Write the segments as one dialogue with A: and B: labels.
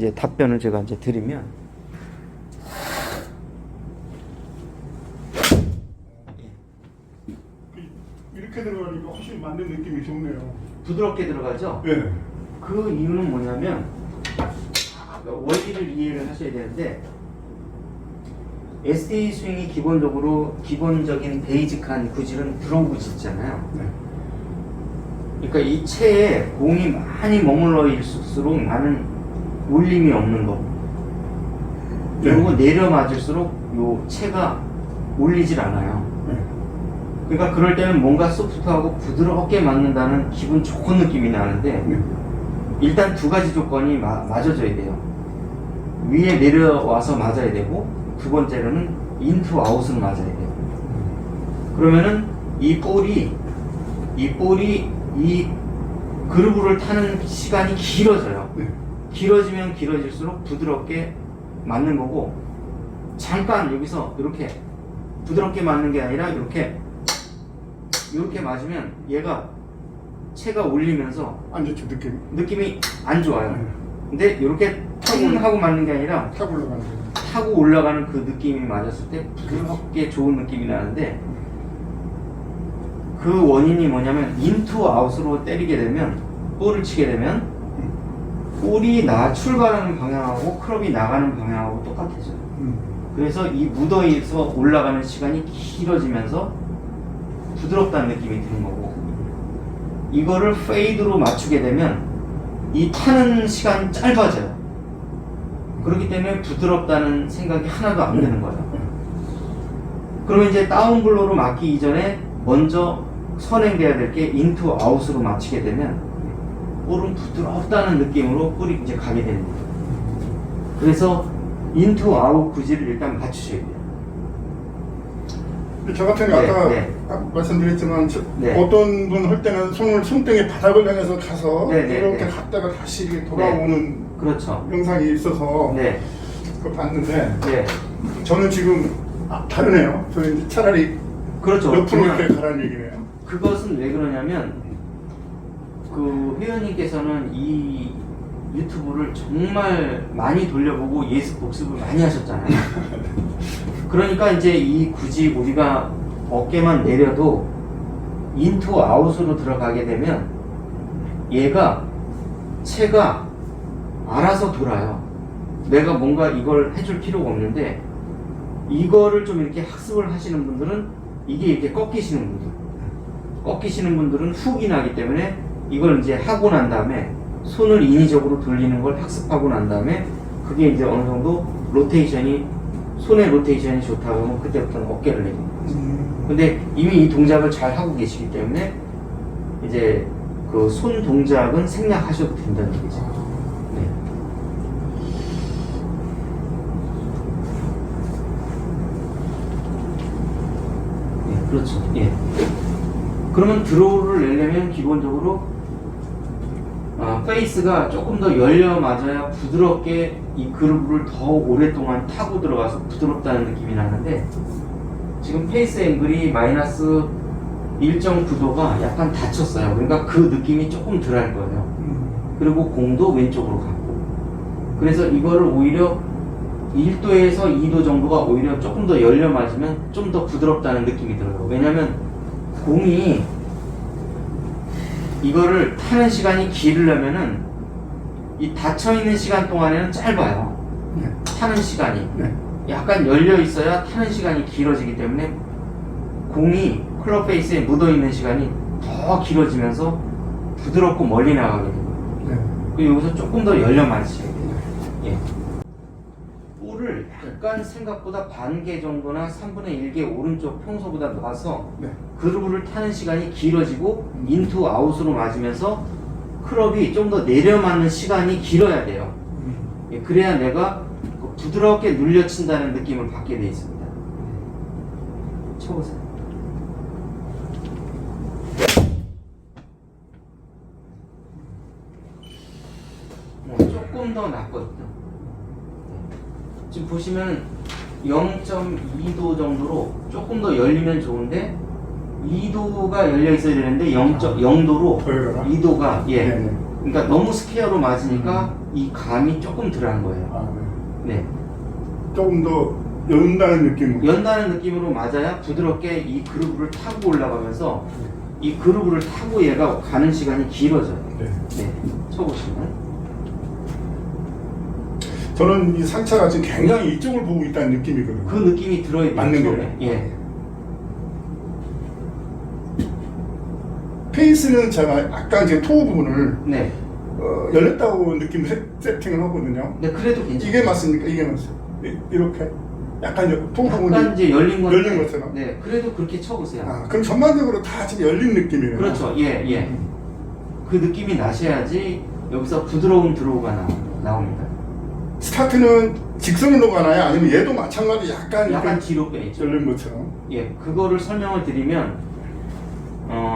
A: 이제 답변을 제가 이제 드리면,
B: 이렇게 들어가니까 훨씬 맞는 느낌이 좋네요.
A: 부드럽게 들어가죠?
B: 예.
A: 그 이유는 뭐냐면, 원리를 이해를 하셔야 되는데, SD 스윙이 기본적인 베이직한 구질은 드로우 구질이잖아요.
B: 네.
A: 그러니까 이 채에 공이 많이 머물러 있을수록 나는 울림이 없는 거. 그리고 내려 맞을수록 요 채가 울리질 않아요.
B: 네.
A: 그러니까 그럴 때는 뭔가 소프트하고 부드럽게 맞는다는 기분 좋은 느낌이 나는데,
B: 네.
A: 일단 두 가지 조건이 맞아져야 돼요. 위에 내려와서 맞아야 되고, 두 번째로는 인투 아웃으로 맞아야 돼요. 그러면은 이 볼이 이 그루브를 타는 시간이 길어져요.
B: 네.
A: 길어지면 길어질수록 부드럽게 맞는 거고, 잠깐 여기서 이렇게 부드럽게 맞는 게 아니라 이렇게 맞으면 얘가 채가 울리면서
B: 안 좋죠,
A: 느낌이 안 좋아요. 근데 이렇게 텅 하고 맞는 게 아니라
B: 타고 올라가는 거.
A: 타고 올라가는 그 느낌이 맞았을 때 부드럽게 좋은 느낌이 나는데, 그 원인이 뭐냐면 인투 아웃으로 때리게 되면, 볼을 치게 되면 볼이 출발하는 방향하고 클럽이 나가는 방향하고 똑같아져요. 그래서 이 무더위에서 올라가는 시간이 길어지면서 부드럽다는 느낌이 드는 거고, 이거를 페이드로 맞추게 되면 이 타는 시간이 짧아져요. 그렇기 때문에 부드럽다는 생각이 하나도 안 드는 거예요. 그러면 이제 다운블로로 맞기 이전에 먼저 선행돼야 될 게 인투 아웃으로 맞추게 되면 볼은 부드럽다는 느낌으로 볼이 이제 가게 됩니다. 그래서 인투 아웃 구질을 일단 맞추셔야 돼요.
B: 저 같은 경우 아까 말씀드렸지만 어떤 분 할 때는 손등에 바닥을 향해서 가서 이렇게 갔다가 다시 이렇게 돌아오는
A: 그렇죠.
B: 영상이 있어서 그걸 봤는데 저는 지금 다르네요. 저는 이제 차라리
A: 그렇죠.
B: 옆으로 이렇게 가라는 얘기네요.
A: 그것은 왜 그러냐면, 그 회원님께서는 이 유튜브를 정말 많이 돌려보고 예습 복습을 많이 하셨잖아요. 그러니까 이제 굳이 우리가 어깨만 내려도 인투 아웃으로 들어가게 되면 얘가 채가 알아서 돌아요. 내가 뭔가 이걸 해줄 필요가 없는데, 이거를 좀 이렇게 학습을 하시는 분들은 이게 이렇게 꺾이시는 분들은 훅이 나기 때문에 이걸 이제 하고 난 다음에 손을 인위적으로 돌리는 걸 학습하고 난 다음에 그게 이제 어느 정도 손의 로테이션이 좋다 그러면 그때부터는 어깨를 내립니다. 근데 이미 이 동작을 잘 하고 계시기 때문에 이제 그 손 동작은 생략하셔도 된다는 얘기죠. 그렇죠. 그러면 드로우를 내려면 기본적으로 페이스가 조금 더 열려 맞아야 부드럽게 이 그루브를 더 오랫동안 타고 들어가서 부드럽다는 느낌이 나는데, 지금 페이스 앵글이 마이너스 1.9도가 약간 닫혔어요. 그러니까 그 느낌이 조금 덜할 거예요. 그리고 공도 왼쪽으로 가고, 그래서 이거를 오히려 1도에서 2도 정도가 오히려 조금 더 열려 맞으면 좀 더 부드럽다는 느낌이 들어요. 왜냐면 공이 이거를 타는 시간이 길으려면은 이 닫혀있는 시간 동안에는 짧아요. 타는 시간이 약간 열려 있어야 타는 시간이 길어지기 때문에 공이 클럽 페이스에 묻어있는 시간이 더 길어지면서 부드럽고 멀리 나가게 됩니다. 그리고 여기서 조금 더 열려 맞으셔야 돼요. 볼을 약간 생각보다 반개 정도나 3분의 1개 오른쪽 평소보다 놔서 그루브를 타는 시간이 길어지고 인투 아웃으로 맞으면서 클럽이 좀 더 내려 맞는 시간이 길어야 돼요. 그래야 내가 부드럽게 눌려 친다는 느낌을 받게 되어 있습니다. 쳐보세요. 조금 더 낫거든요. 지금 보시면 0.2도 정도로 조금 더 열리면 좋은데, 2도가 열려 있어야 되는데 0.0도로 2도가 그러니까 너무 스퀘어로 맞으니까 이 감이 조금 덜한 거예요.
B: 아, 네.
A: 네.
B: 조금 더 연다는 느낌.
A: 연다는 느낌으로 맞아야 부드럽게 이 그루브를 타고 올라가면서 이 그루브를 타고 얘가 가는 시간이 길어져요.
B: 네.
A: 네. 쳐보시면.
B: 저는 이 상차가 지금 굉장히 이쪽을 보고 있다는 느낌이거든요.
A: 그 느낌이 들어야 돼요.
B: 맞는
A: 처음에.
B: 거예요.
A: 예.
B: 페이스는 제가 약간 제 토 부분을
A: 네.
B: 열렸다고 느낌 세팅을 하거든요.
A: 네, 그래도 괜찮아요.
B: 이게 맞습니까? 이게 맞어요. 이렇게 약간 토 부분이
A: 약간 이제 열린 건데.
B: 열린 것처럼.
A: 네, 그래도 그렇게 쳐보세요.
B: 아, 그럼 전반적으로 다 지금 열린 느낌이에요.
A: 그렇죠. 예, 예. 그 느낌이 나셔야지 여기서 부드러운 드로우가 나옵니다.
B: 스타트는 직선으로 가나요? 아니면 얘도 마찬가지 약간
A: 약간
B: 이렇게
A: 뒤로 빼죠.
B: 열린 것처럼?
A: 예, 그거를 설명을 드리면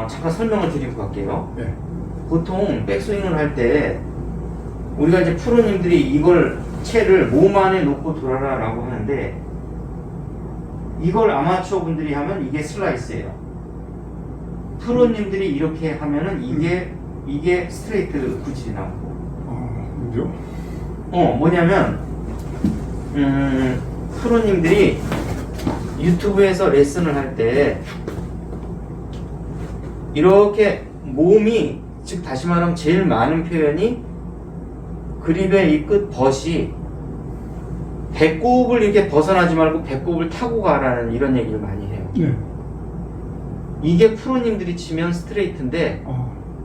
A: 잠깐 설명을 드리고 갈게요.
B: 네.
A: 보통 백스윙을 할 때 우리가 이제 프로님들이 이걸 채를 몸 안에 놓고 돌아라 라고 하는데 이걸 아마추어 분들이 하면 이게 슬라이스예요. 프로님들이 이렇게 하면은 이게 스트레이트 구질이 나오고.
B: 그죠?
A: 뭐냐면 프로님들이 유튜브에서 레슨을 할 때 이렇게 몸이, 즉 다시 말하면 제일 많은 표현이 그립의 이 끝 벗이 배꼽을 이렇게 벗어나지 말고 배꼽을 타고 가라는 이런 얘기를 많이 해요.
B: 네.
A: 이게 프로님들이 치면 스트레이트인데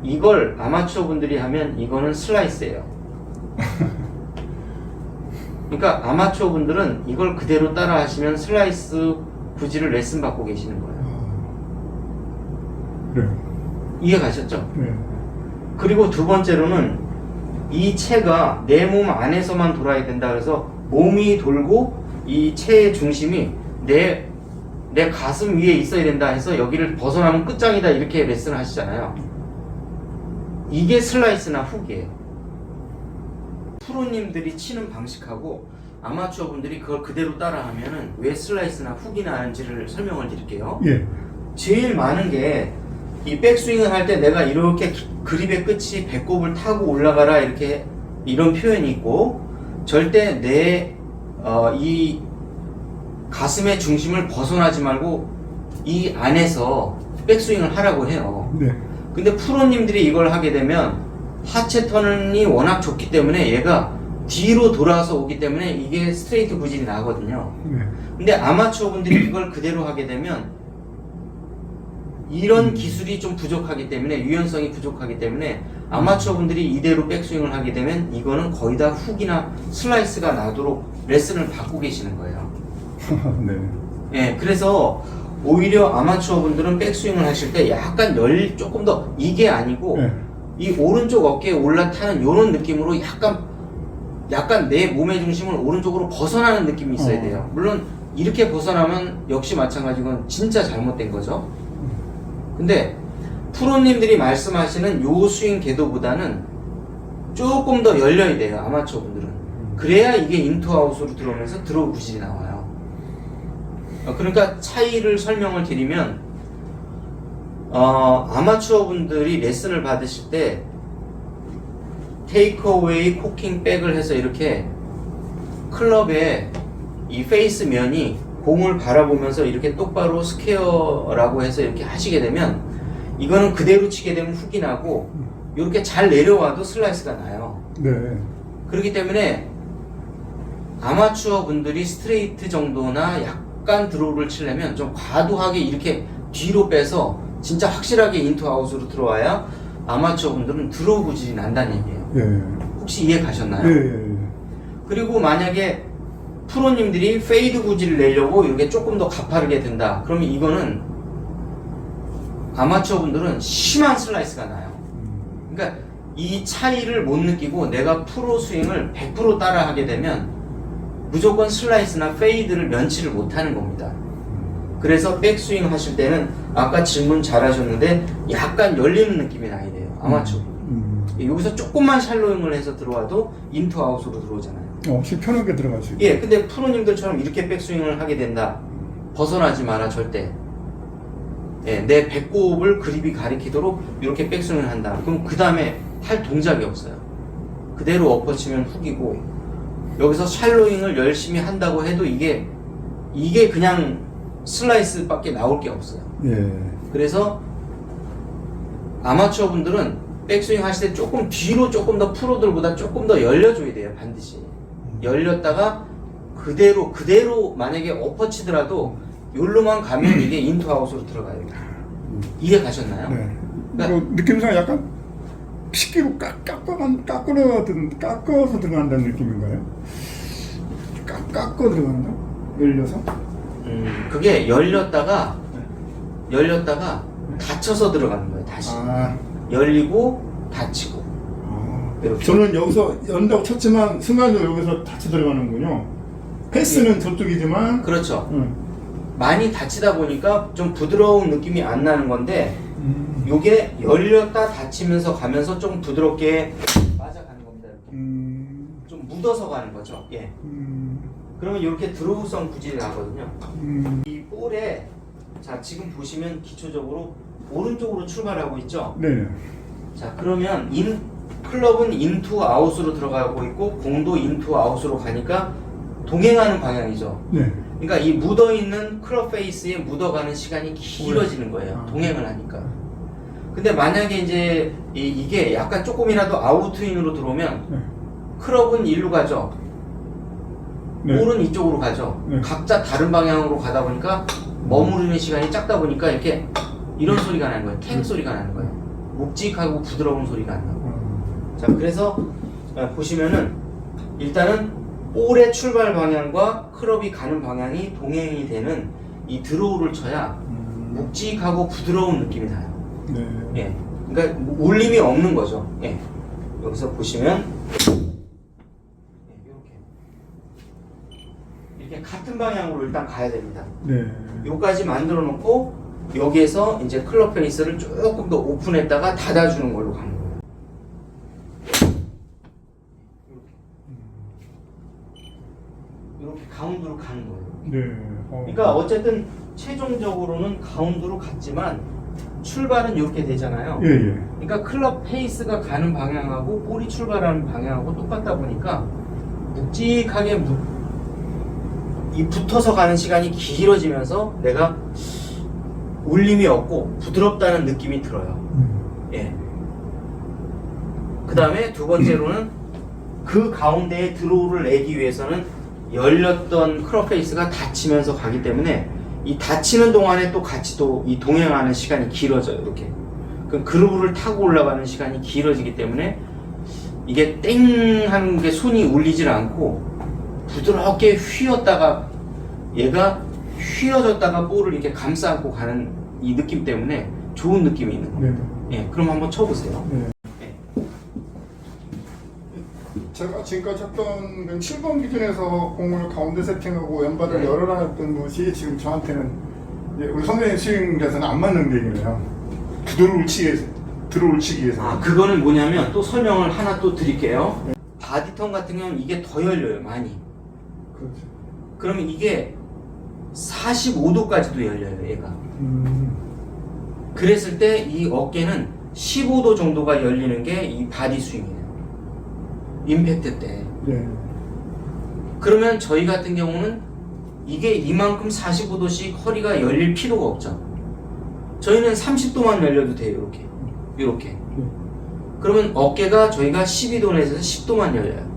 A: 이걸 아마추어 분들이 하면 이거는 슬라이스예요. 그러니까 아마추어 분들은 이걸 그대로 따라 하시면 슬라이스 구질을 레슨 받고 계시는 거예요.
B: 네.
A: 이해 가셨죠?
B: 네.
A: 그리고 두 번째로는 이 채가 내 몸 안에서만 돌아야 된다 그래서 몸이 돌고 이 채의 중심이 내 가슴 위에 있어야 된다 해서 여기를 벗어나면 끝장이다 이렇게 레슨을 하시잖아요. 이게 슬라이스나 훅이에요. 프로님들이 치는 방식하고 아마추어 분들이 그걸 그대로 따라 하면은 왜 슬라이스나 훅이 나는지를 설명을 드릴게요.
B: 예.
A: 제일 많은 게 이 백스윙을 할 때 내가 이렇게 그립의 끝이 배꼽을 타고 올라가라 이렇게 이런 표현이 있고 절대 이 가슴의 중심을 벗어나지 말고 이 안에서 백스윙을 하라고 해요.
B: 네.
A: 근데 프로님들이 이걸 하게 되면 하체 턴이 워낙 좋기 때문에 얘가 뒤로 돌아서 오기 때문에 이게 스트레이트 구질이 나거든요.
B: 네.
A: 근데 아마추어 분들이 이걸 그대로 하게 되면 이런 기술이 좀 부족하기 때문에 유연성이 부족하기 때문에 아마추어 분들이 이대로 백스윙을 하게 되면 이거는 거의 다 훅이나 슬라이스가 나도록 레슨을 받고 계시는 거예요.
B: 네.
A: 예, 그래서 오히려 아마추어 분들은 백스윙을 하실 때 약간 조금 더 이게 아니고
B: 네.
A: 이 오른쪽 어깨에 올라타는 이런 느낌으로 약간 내 몸의 중심을 오른쪽으로 벗어나는 느낌이 있어야 돼요. 물론 이렇게 벗어나면 역시 마찬가지고 진짜 잘못된 거죠. 근데 프로님들이 말씀하시는 요 스윙 궤도보다는 조금 더 열려야 돼요. 아마추어 분들은. 그래야 이게 인투아웃으로 들어오면서 드로우 구질이 나와요. 그러니까 차이를 설명을 드리면 아마추어 분들이 레슨을 받으실 때 테이크어웨이 코킹 백을 해서 이렇게 클럽에 이 페이스 면이 공을 바라보면서 이렇게 똑바로 스퀘어라고 해서 이렇게 하시게 되면 이거는 그대로 치게 되면 훅이 나고 이렇게 잘 내려와도 슬라이스가 나요.
B: 네.
A: 그렇기 때문에 아마추어 분들이 스트레이트 정도나 약간 드로우를 치려면 좀 과도하게 이렇게 뒤로 빼서 진짜 확실하게 인투 아웃으로 들어와야 아마추어 분들은 드로우 구질이 난다는 얘기예요.
B: 네.
A: 혹시 이해 가셨나요?
B: 네.
A: 그리고 만약에 프로님들이 페이드 구질을 내려고 이렇게 조금 더 가파르게 든다. 그러면 이거는 아마추어 분들은 심한 슬라이스가 나요. 그러니까 이 차이를 못 느끼고 내가 프로 스윙을 100% 따라 하게 되면 무조건 슬라이스나 페이드를 면치를 못 하는 겁니다. 그래서 백스윙 하실 때는 아까 질문 잘 하셨는데 약간 열리는 느낌이 나야 돼요. 아마추어. 여기서 조금만 샬로잉을 해서 들어와도 인투 아웃으로 들어오잖아요.
B: 편하게 들어갈 수 있고.
A: 예, 근데 프로님들처럼 이렇게 백스윙을 하게 된다. 벗어나지 마라, 절대. 예, 내 배꼽을 그립이 가리키도록 이렇게 백스윙을 한다. 그럼 그 다음에 할 동작이 없어요. 그대로 엎어치면 훅이고, 여기서 샬로잉을 열심히 한다고 해도 이게 그냥 슬라이스밖에 나올 게 없어요.
B: 예.
A: 그래서 아마추어 분들은 백스윙 하실 때 조금 뒤로 조금 더 프로들보다 조금 더 열려줘야 돼요. 반드시 열렸다가 그대로 만약에 엎어치더라도 요로만 가면 이게 인투 아웃으로 들어가요. 이해 가셨나요?
B: 네.
A: 그러니까
B: 느낌상 약간 식기로 깎아서 들어간다는 느낌인가요? 깎아 들어간다? 열려서?
A: 그게 열렸다가 닫혀서 들어가는 거예요. 다시 열리고 닫히고.
B: 저는 여기서 연다고 쳤지만 순간적으로 여기서 닫혀 들어가는군요. 패스는 저쪽이지만.
A: 그렇죠. 많이 닫히다 보니까 좀 부드러운 느낌이 안 나는 건데, 요게 열렸다 닫히면서 가면서 좀 부드럽게 맞아가는 겁니다. 이렇게. 좀 묻어서 가는 거죠. 예. 그러면 이렇게 드로우성 구질이 나거든요. 이 볼에, 자, 지금 보시면 기초적으로 오른쪽으로 출발하고 있죠?
B: 네.
A: 자, 그러면 클럽은 인투 아웃으로 들어가고 있고, 공도 인투 아웃으로 가니까 동행하는 방향이죠.
B: 네.
A: 그러니까 이 묻어있는 클럽 페이스에 묻어가는 시간이 길어지는 거예요. 동행을 하니까. 근데 만약에 이제 이게 약간 조금이라도 아웃트윈으로 들어오면
B: 네.
A: 클럽은 일로 가죠.
B: 네.
A: 볼은 이쪽으로 가죠.
B: 네.
A: 각자 다른 방향으로 가다 보니까 머무르는 시간이 작다 보니까 이렇게 이런 소리가 나는 거예요. 탱 소리가 나는 거예요. 묵직하고 부드러운 소리가 안 나고. 자, 그래서 보시면은 일단은 볼의 출발 방향과 클럽이 가는 방향이 동행이 되는 이 드로우를 쳐야 묵직하고 부드러운 느낌이 나요.
B: 네.
A: 예. 그러니까 울림이 없는 거죠. 예. 여기서 보시면 이렇게 같은 방향으로 일단 가야 됩니다.
B: 네.
A: 요까지 만들어 놓고 여기에서 이제 클럽 페이스를 조금 더 오픈했다가 닫아주는 걸로 가는 거예요. 이렇게 가운데로 가는 거예요.
B: 네.
A: 그러니까 어쨌든 최종적으로는 가운데로 갔지만 출발은 이렇게 되잖아요.
B: 예, 예.
A: 그러니까 클럽 페이스가 가는 방향하고 볼이 출발하는 방향하고 똑같다 보니까 묵직하게 이 붙어서 가는 시간이 길어지면서 내가 울림이 없고 부드럽다는 느낌이 들어요. 예. 그 다음에 두 번째로는 그 가운데에 드로우를 내기 위해서는 열렸던 클럽 페이스가 닫히면서 가기 때문에 이 닫히는 동안에 또 같이 또 이 동행하는 시간이 길어져요. 이렇게. 그 그루브를 타고 올라가는 시간이 길어지기 때문에 이게 땡 하는 게 손이 울리질 않고 부드럽게 휘었다가 얘가 휘어졌다가 볼을 이렇게 감싸 안고 가는 이 느낌 때문에 좋은 느낌이 있는 거예요. 네. 예, 그럼 한번 쳐보세요.
B: 네. 네. 제가 지금까지 쳤던 그 7번 기준에서 공을 가운데 세팅하고 왼발을
A: 네.
B: 열어놨던 것이 지금 저한테는 이제 우리 선생님 스윙에서는 안 맞는 얘기네요. 드로우를 치기 위해서.
A: 아, 그거는 뭐냐면 또 설명을 하나 또 드릴게요. 네. 바디턴 같은 경우는 이게 더 열려요, 많이.
B: 그렇죠.
A: 그러면 이게 45도까지도 열려요, 얘가. 그랬을 때 이 어깨는 15도 정도가 열리는 게 이 바디 스윙이에요. 임팩트 때.
B: 네.
A: 그러면 저희 같은 경우는 이게 이만큼 45도씩 허리가 열릴 필요가 없죠. 저희는 30도만 열려도 돼요, 이렇게. 그러면 어깨가 저희가 12도 내에서 10도만 열려요.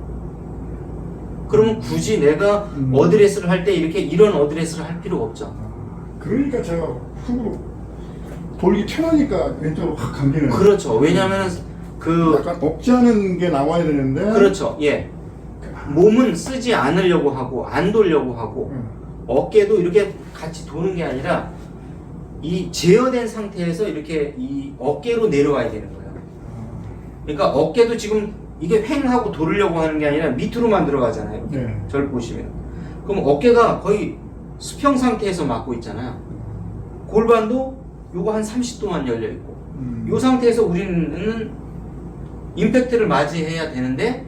A: 그러면 굳이 내가 어드레스를 할 때 이렇게 이런 어드레스를 할 필요가 없죠.
B: 그러니까 제가 훅으로 돌기 편하니까 왼쪽으로 확 감기는.
A: 그렇죠. 왜냐면은
B: 약간 억제하는 게 나와야 되는데.
A: 그렇죠. 예. 몸은 쓰지 않으려고 하고 안 돌려고 하고 어깨도 이렇게 같이 도는 게 아니라 이 제어된 상태에서 이렇게 이 어깨로 내려와야 되는 거예요. 그러니까 어깨도 지금 이게 횡하고 돌으려고 하는 게 아니라 밑으로만 들어가잖아요.
B: 네.
A: 저를 보시면. 그럼 어깨가 거의 수평 상태에서 맞고 있잖아요. 골반도 요거 한 30도만 열려 있고. 요 상태에서 우리는 임팩트를 맞이해야 되는데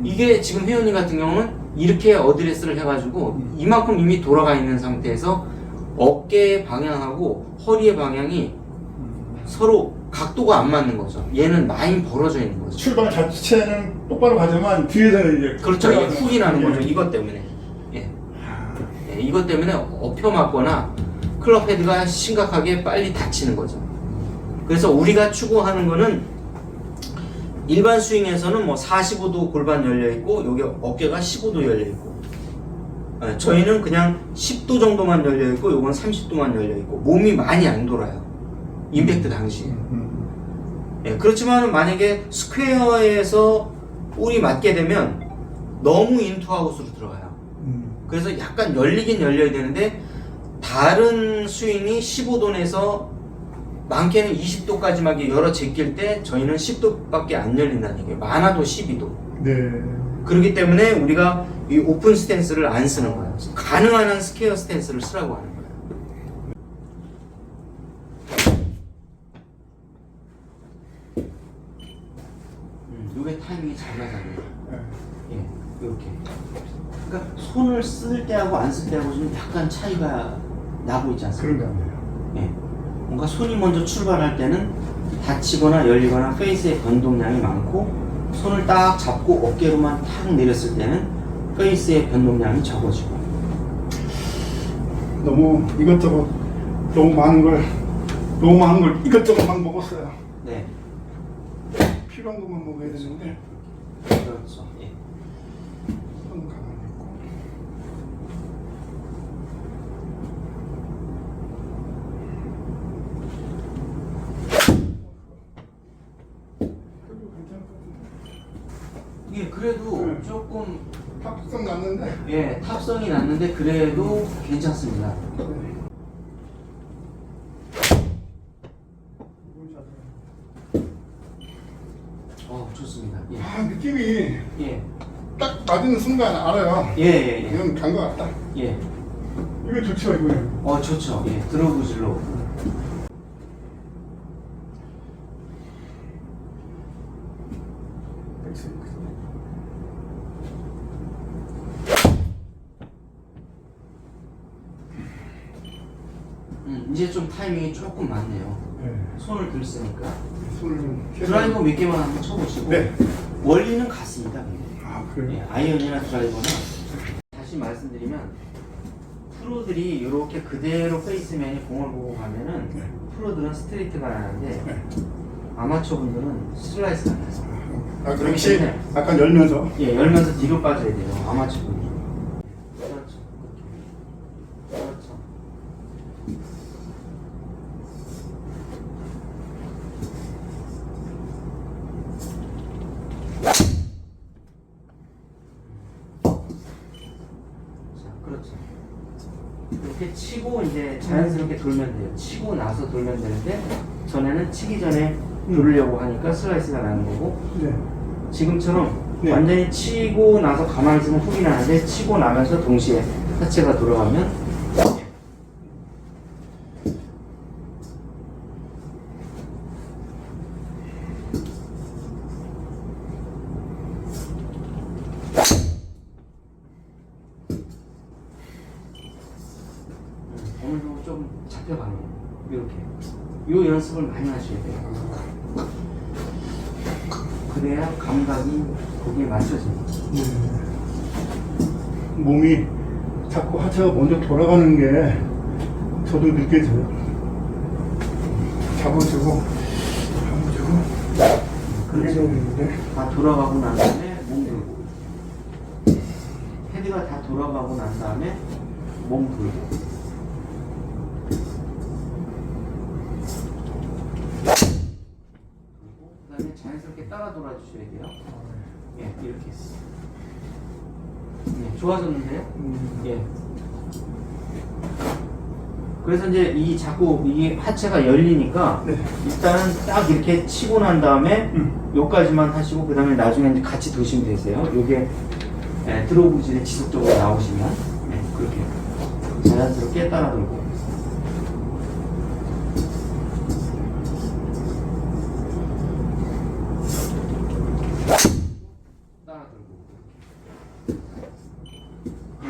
A: 이게 지금 회원님 같은 경우는 이렇게 어드레스를 해가지고 이만큼 이미 돌아가 있는 상태에서 어깨의 방향하고 허리의 방향이 서로 각도가 안 맞는 거죠. 얘는 많이 벌어져 있는 거죠.
B: 출발 자체는 똑바로 가지만 뒤에서는 이제
A: 그렇죠. 이게 훅이 나는 거죠. 이것 때문에. 예. 예, 이것 때문에 엎혀 맞거나 클럽 헤드가 심각하게 빨리 다치는 거죠. 그래서 우리가 추구하는 거는 일반 스윙에서는 뭐 45도 골반 열려 있고 여기 어깨가 15도 열려 있고, 예, 저희는 그냥 10도 정도만 열려 있고 요건 30도만 열려 있고 몸이 많이 안 돌아요. 임팩트 당시에. 예, 그렇지만 만약에 스퀘어에서 볼이 맞게 되면 너무 인투아웃으로 들어가요. 그래서 약간 열리긴 열려야 되는데 다른 스윙이 15도 내서 많게는 20도까지만 열어 제낄 때 저희는 10도밖에 안 열린다는 얘기예요. 많아도 12도.
B: 네.
A: 그렇기 때문에 우리가 이 오픈 스탠스를 안 쓰는 거예요. 가능한 한 스퀘어 스탠스를 쓰라고 하는 거예요. 이게 타이밍이 잘 맞았네요. 예, 이렇게. 그러니까 손을 쓸 때하고 안 쓸 때하고 좀 약간 차이가 나고 있지 않습니까?
B: 그런 거 같네요.
A: 예. 뭔가 손이 먼저 출발할 때는 닫히거나 열리거나 페이스의 변동량이 많고, 손을 딱 잡고 어깨로만 탁 내렸을 때는 페이스의 변동량이 적어지고.
B: 너무 이것저것 너무 많은 걸 이것저것 막 먹었어요.
A: 네.
B: 필요한 것만 먹어야 되는데.
A: 그렇죠. 예.
B: 손 가만히 있고. 그래도 괜찮을 것 같은데.
A: 예, 그래도
B: 네.
A: 조금,
B: 탑성 났는데.
A: 예, 탑성이 났는데 그래도 괜찮습니다. 좋습니다. 예.
B: 아, 느낌이
A: 예.
B: 딱 맞는 순간 알아요.
A: 예, 예, 예.
B: 이건 간 것 같다.
A: 예.
B: 이거 좋죠, 이거.
A: 좋죠. 예. 드로우질로. 이제 좀 타이밍이 조금 맞네요.
B: 네.
A: 손을 들 쓰니까.
B: 손을 좀
A: 드라이버 몇 개만 한번 쳐보시고.
B: 네.
A: 원리는 같습니다. 근데.
B: 아, 그래요?
A: 예, 아이언이나 드라이버는 다시 말씀드리면 프로들이 이렇게 그대로 페이스맨이 공을 보고 가면은
B: 네.
A: 프로들은 스트레이트가 나는데
B: 네.
A: 아마추어 분들은 슬라이스가 나요.
B: 아, 그렇지. 약간 열면서.
A: 예, 열면서 뒤로 빠져야 돼요. 아마추어 분이. 그렇죠. 그렇죠. 그렇죠. 이렇게 치고 이제 자연스럽게 돌면 돼요. 치고 나서 돌면 되는데 전에는 치기 전에 돌으려고 하니까 슬라이스가 나는 거고,
B: 네.
A: 지금처럼
B: 네.
A: 완전히 치고 나서 가만히 있으면 훅이 나는데 치고 나면서 동시에 하체가 돌아가면 오늘도 좀 잡혀가네요. 이렇게. 이 연습을 많이 하셔야 돼요. 그래야 감각이 거기에 맞춰집니다.
B: 네. 몸이 자꾸 하체가 먼저 돌아가는 게 저도 느껴져요. 잡아주고 그렇게 되는데.
A: 다 돌아가고 난 다음에 몸 들고, 헤드가 다 돌아가고 난 다음에 몸 들고. 그 다음에 자연스럽게 따라 돌아주셔야 돼요. 예, 이렇게 했어요. 네, 좋아졌는데요? 예. 그래서 이제 이 자꾸 이 하체가 열리니까
B: 네.
A: 일단은 딱 이렇게 치고 난 다음에 요까지만 하시고 그 다음에 나중에 이제 같이 도시면 되세요. 요게 드로우질에 지속적으로 나오시면 그렇게 자연스럽게 따라 돌고. 따라 돌고.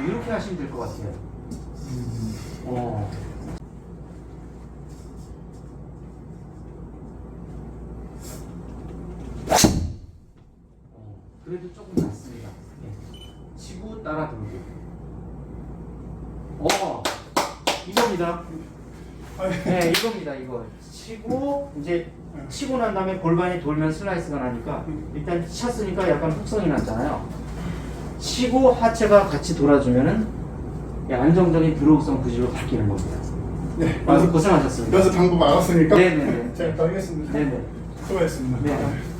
A: 이렇게 하시면 될 것 같아요. 그래도 조금 낫습니다. 예. 치고 따라 들고. 이겁니다. 네, 이겁니다. 이거 치고 이제 치고 난 다음에 골반이 돌면 슬라이스가 나니까 일단 쳤으니까 약간 훅성이 났잖아요. 치고 하체가 같이 돌아주면은 안정적인 드로우성 구질로 바뀌는 겁니다.
B: 네.
A: 고생하셨습니다.
B: 그래서 방법 알았으니까
A: 네네네.
B: 제가 가겠습니다.
A: 네네.
B: 수고하셨습니다.
A: 네.